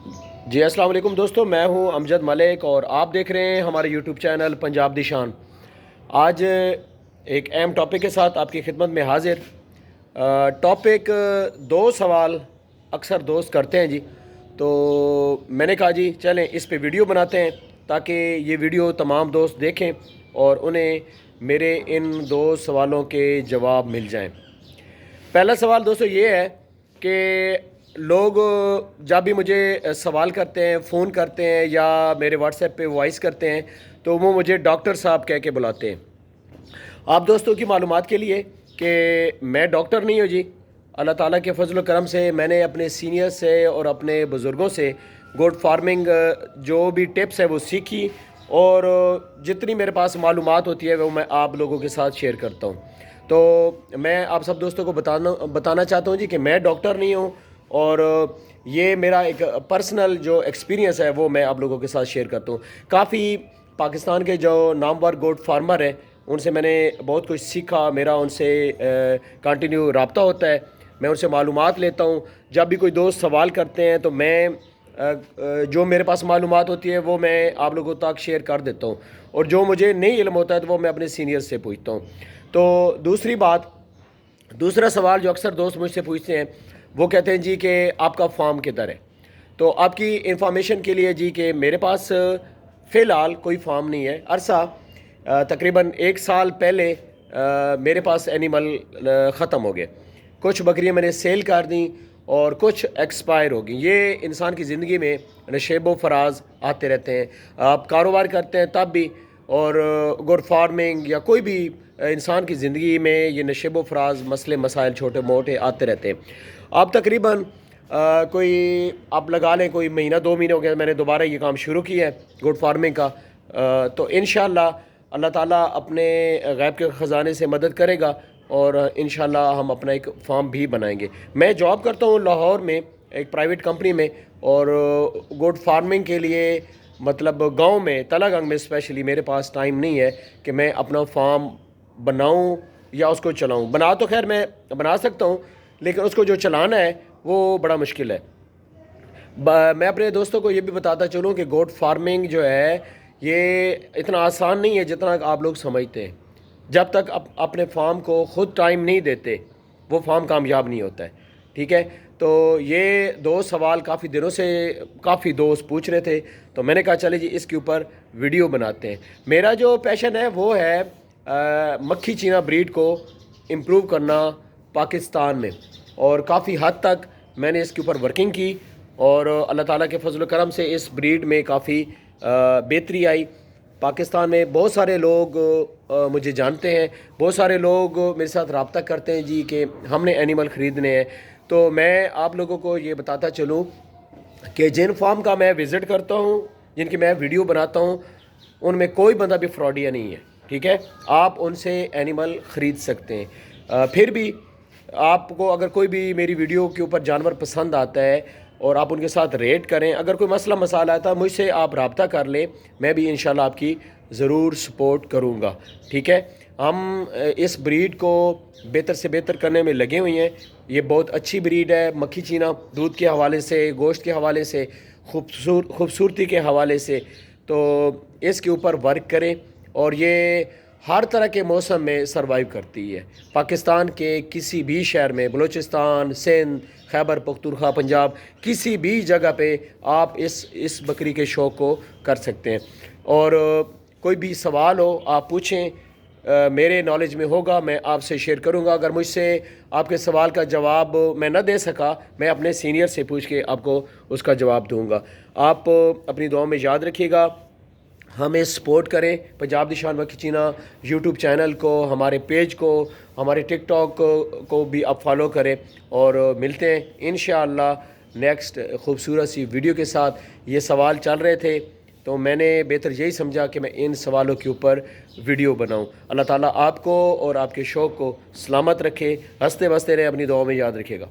جی السلام علیکم دوستو، میں ہوں امجد ملک اور آپ دیکھ رہے ہیں ہمارے یوٹیوب چینل پنجاب دی شان۔ آج ایک اہم ٹاپک کے ساتھ آپ کی خدمت میں حاضر۔ ٹاپک دو سوال اکثر دوست کرتے ہیں جی، تو میں نے کہا جی چلیں اس پہ ویڈیو بناتے ہیں تاکہ یہ ویڈیو تمام دوست دیکھیں اور انہیں میرے ان دو سوالوں کے جواب مل جائیں۔ پہلا سوال دوستو یہ ہے کہ لوگ جب بھی مجھے سوال کرتے ہیں، فون کرتے ہیں یا میرے واٹس ایپ پہ وائس کرتے ہیں تو وہ مجھے ڈاکٹر صاحب کہہ کے بلاتے ہیں۔ آپ دوستوں کی معلومات کے لیے کہ میں ڈاکٹر نہیں ہوں جی، اللہ تعالیٰ کے فضل و کرم سے میں نے اپنے سینئر سے اور اپنے بزرگوں سے گوڈ فارمنگ جو بھی ٹپس ہے وہ سیکھی، اور جتنی میرے پاس معلومات ہوتی ہے وہ میں آپ لوگوں کے ساتھ شیئر کرتا ہوں۔ تو میں آپ سب دوستوں کو بتانا چاہتا ہوں جی کہ میں ڈاکٹر نہیں ہوں، اور یہ میرا ایک پرسنل جو ایکسپیرینس ہے وہ میں آپ لوگوں کے ساتھ شیئر کرتا ہوں۔ کافی پاکستان کے جو نامور گوڈ فارمر ہیں ان سے میں نے بہت کچھ سیکھا، میرا ان سے کنٹینیو رابطہ ہوتا ہے، میں ان سے معلومات لیتا ہوں۔ جب بھی کوئی دوست سوال کرتے ہیں تو میں جو میرے پاس معلومات ہوتی ہے وہ میں آپ لوگوں تک شیئر کر دیتا ہوں، اور جو مجھے نہیں علم ہوتا ہے تو وہ میں اپنے سینئر سے پوچھتا ہوں۔ تو دوسرا سوال جو اکثر دوست مجھ سے پوچھتے ہیں وہ کہتے ہیں جی کہ آپ کا فارم کدھر ہے؟ تو آپ کی انفارمیشن کے لیے جی کہ میرے پاس فی الحال کوئی فارم نہیں ہے۔ عرصہ تقریباً 1 سال پہلے میرے پاس اینیمل ختم ہو گئے، کچھ بکریاں میں نے سیل کر دیں اور کچھ ایکسپائر ہو گئیں۔ یہ انسان کی زندگی میں نشیب و فراز آتے رہتے ہیں، آپ کاروبار کرتے ہیں تب بھی، اور گوڈ فارمنگ یا کوئی بھی انسان کی زندگی میں یہ نشیب و فراز مسئلے مسائل چھوٹے موٹے آتے رہتے ہیں۔ آپ تقریباً کوئی آپ لگا لیں کوئی مہینہ 2 مہینے ہو گئے میں نے دوبارہ یہ کام شروع کیا ہے گوڈ فارمنگ کا، تو انشاءاللہ اللہ تعالیٰ اپنے غیب کے خزانے سے مدد کرے گا اور انشاءاللہ ہم اپنا ایک فارم بھی بنائیں گے۔ میں جاب کرتا ہوں لاہور میں ایک پرائیویٹ کمپنی میں، اور گوڈ فارمنگ کے لیے مطلب گاؤں میں تلا گنگ میں اسپیشلی میرے پاس ٹائم نہیں ہے کہ میں اپنا فارم بناؤں یا اس کو چلاؤں۔ بنا تو خیر میں بنا سکتا ہوں، لیکن اس کو جو چلانا ہے وہ بڑا مشکل ہے۔ میں اپنے دوستوں کو یہ بھی بتاتا چلوں کہ گوڈ فارمنگ جو ہے یہ اتنا آسان نہیں ہے جتنا آپ لوگ سمجھتے ہیں۔ جب تک اپنے فارم کو خود ٹائم نہیں دیتے وہ فارم کامیاب نہیں ہوتا ہے، ٹھیک ہے؟ تو یہ دو سوال کافی دنوں سے کافی دوست پوچھ رہے تھے، تو میں نے کہا چلے جی اس کے اوپر ویڈیو بناتے ہیں۔ میرا جو پیشن ہے وہ ہے مکھی چینا بریڈ کو امپروو کرنا پاکستان میں، اور کافی حد تک میں نے اس کے اوپر ورکنگ کی، اور اللہ تعالیٰ کے فضل و کرم سے اس بریڈ میں کافی بہتری آئی۔ پاکستان میں بہت سارے لوگ مجھے جانتے ہیں، بہت سارے لوگ میرے ساتھ رابطہ کرتے ہیں جی کہ ہم نے اینیمل خریدنے ہیں۔ تو میں آپ لوگوں کو یہ بتاتا چلوں کہ جن فارم کا میں وزٹ کرتا ہوں، جن کی میں ویڈیو بناتا ہوں، ان میں کوئی بندہ بھی فراڈیا نہیں ہے، ٹھیک ہے؟ آپ ان سے اینیمل خرید سکتے ہیں۔ پھر بھی آپ کو اگر کوئی بھی میری ویڈیو کے اوپر جانور پسند آتا ہے اور آپ ان کے ساتھ ریٹ کریں، اگر کوئی مسئلہ مسائل آتا ہے مجھ سے آپ رابطہ کر لیں، میں بھی انشاءاللہ آپ کی ضرور سپورٹ کروں گا، ٹھیک ہے؟ ہم اس بریڈ کو بہتر سے بہتر کرنے میں لگے ہوئے ہیں۔ یہ بہت اچھی بریڈ ہے، مکھی چینا دودھ کے حوالے سے، گوشت کے حوالے سے، خوبصورتی کے حوالے سے، تو اس کے اوپر ورک کریں، اور یہ ہر طرح کے موسم میں سروائیو کرتی ہے۔ پاکستان کے کسی بھی شہر میں، بلوچستان، سندھ، خیبر پختونخوا، پنجاب، کسی بھی جگہ پہ آپ اس بکری کے شوق کو کر سکتے ہیں۔ اور کوئی بھی سوال ہو آپ پوچھیں، میرے نالج میں ہوگا میں آپ سے شیئر کروں گا۔ اگر مجھ سے آپ کے سوال کا جواب میں نہ دے سکا، میں اپنے سینئر سے پوچھ کے آپ کو اس کا جواب دوں گا۔ آپ اپنی دعاؤں میں یاد رکھیے گا، ہمیں سپورٹ کریں، پنجاب دی شان مکھی چینا یوٹیوب چینل کو، ہمارے پیج کو، ہمارے ٹک ٹاک کو بھی آپ فالو کریں، اور ملتے ہیں انشاءاللہ نیکسٹ خوبصورت سی ویڈیو کے ساتھ۔ یہ سوال چل رہے تھے تو میں نے بہتر یہی سمجھا کہ میں ان سوالوں کے اوپر ویڈیو بناؤں۔ اللہ تعالیٰ آپ کو اور آپ کے شوق کو سلامت رکھے، ہنستے بستے رہے، اپنی دعاؤں میں یاد رکھے گا۔